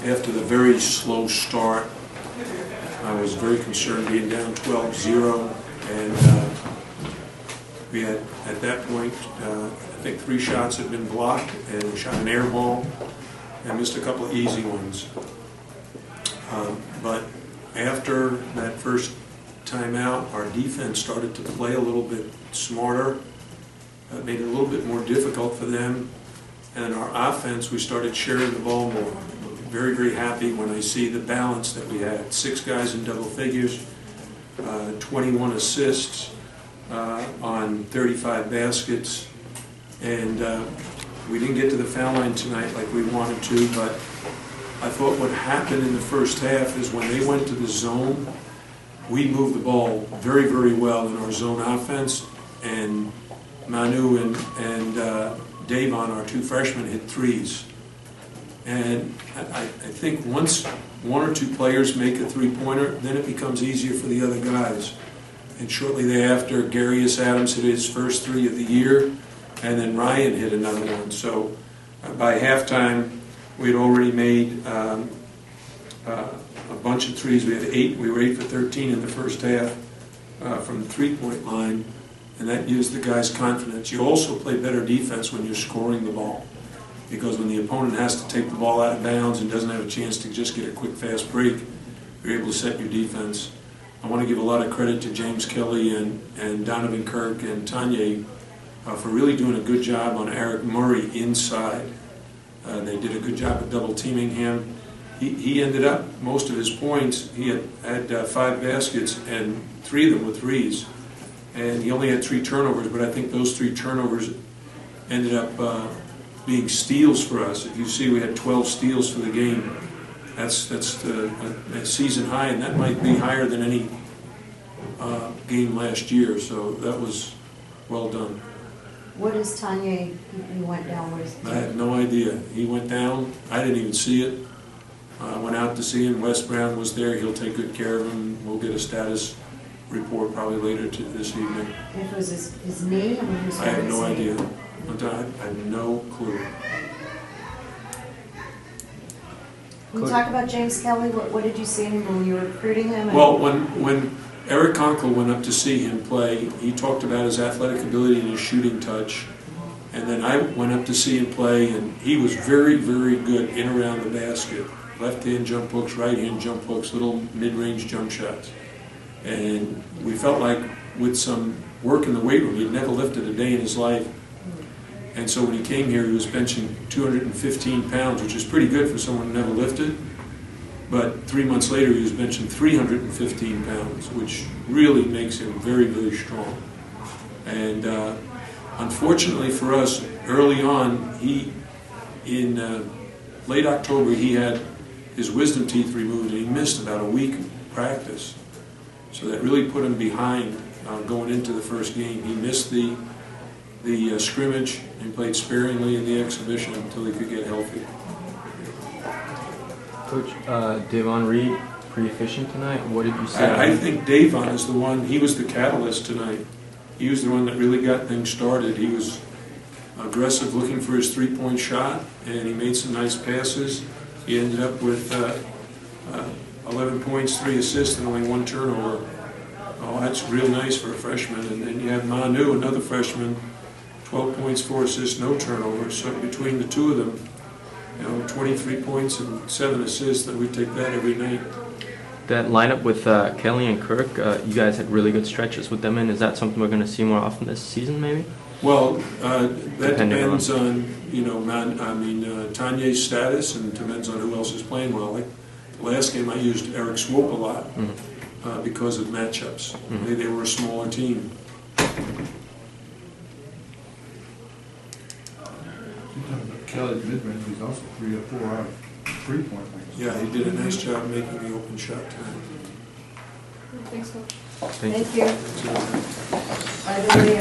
after the very slow start, I was very concerned being down 12-0, and we had, at that point, I think 3 shots had been blocked, and we shot an air ball and missed a couple of easy ones. But after that first timeout, our defense started to play a little bit smarter. It made it a little bit more difficult for them. And our offense, we started sharing the ball more. Very, very happy when I see the balance that we had. 6 guys in double figures, 21 assists on 35 baskets. And we didn't get to the foul line tonight like we wanted to, but I thought what happened in the first half is when they went to the zone, we moved the ball very, very well in our zone offense, and Manu and Davon, our 2 freshmen, hit 3s. And I think once 1 or 2 players make a 3-pointer, then it becomes easier for the other guys. And shortly thereafter, Garius Adams hit his first 3 of the year, and then Ryan hit another one. So by halftime, we had already made a bunch of 3s. We had 8. We were 8 for 13 in the first half from the 3-point line, and that gives the guys confidence. You also play better defense when you're scoring the ball, because when the opponent has to take the ball out of bounds and doesn't have a chance to just get a quick, fast break, you're able to set your defense. I want to give a lot of credit to James Kelly and Donovan Kirk and Tanya for really doing a good job on Eric Murray inside. They did a good job of double teaming him. He ended up, most of his points, he had 5 baskets, and 3 of them were 3s. And he only had 3 turnovers, but I think those 3 turnovers ended up being steals for us. If you see, we had 12 steals for the game. That's a season high, and that might be higher than any game last year. So that was well done. What is Tanya? He went down with? I have no idea. He went down. I didn't even see it. I went out to see him. Wes Brown was there. He'll take good care of him. We'll get a status report probably later this evening. If it was his knee? I have no idea. I have no clue. Can you talk about James Kelly? What did you see in him when you were recruiting him? Well, when Eric Conkle went up to see him play, he talked about his athletic ability and his shooting touch. And then I went up to see him play, and he was very, very good in around the basket. Left-hand jump hooks, right-hand jump hooks, little mid-range jump shots. And we felt like with some work in the weight room, he'd never lifted a day in his life. And so when he came here, he was benching 215 pounds, which is pretty good for someone who never lifted. But 3 months later, he was benching 315 pounds, which really makes him very, very strong. And unfortunately for us, early on, in late October, he had his wisdom teeth removed, and he missed about a week of practice. So that really put him behind going into the first game. He missed the scrimmage and played sparingly in the exhibition until he could get healthy. Coach, Davon Reed, pretty efficient tonight. What did you see? I think Davon is the one, he was the catalyst tonight. He was the one that really got things started. He was aggressive looking for his 3-point shot, and he made some nice passes. He ended up with 11 points, 3 assists, and only 1 turnover. Oh, that's real nice for a freshman. And then you have Manu, another freshman, 12 points, 4 assists, no turnovers. So between the 2 of them, 23 points and 7 assists, then we take that every night. That lineup with Kelly and Kirk, you guys had really good stretches with them in. Is that something we're going to see more often this season, maybe? Well, that depends on, Tanya's status, and depends on who else is playing well. Like the last game, I used Eric Swope a lot because of matchups. They were a smaller team. Kelly's mid-range, he's also 3 or 4 out of 3-point range. Yeah, he did a nice job making the open shot tonight. Thanks, Coach. Thank you. By the way,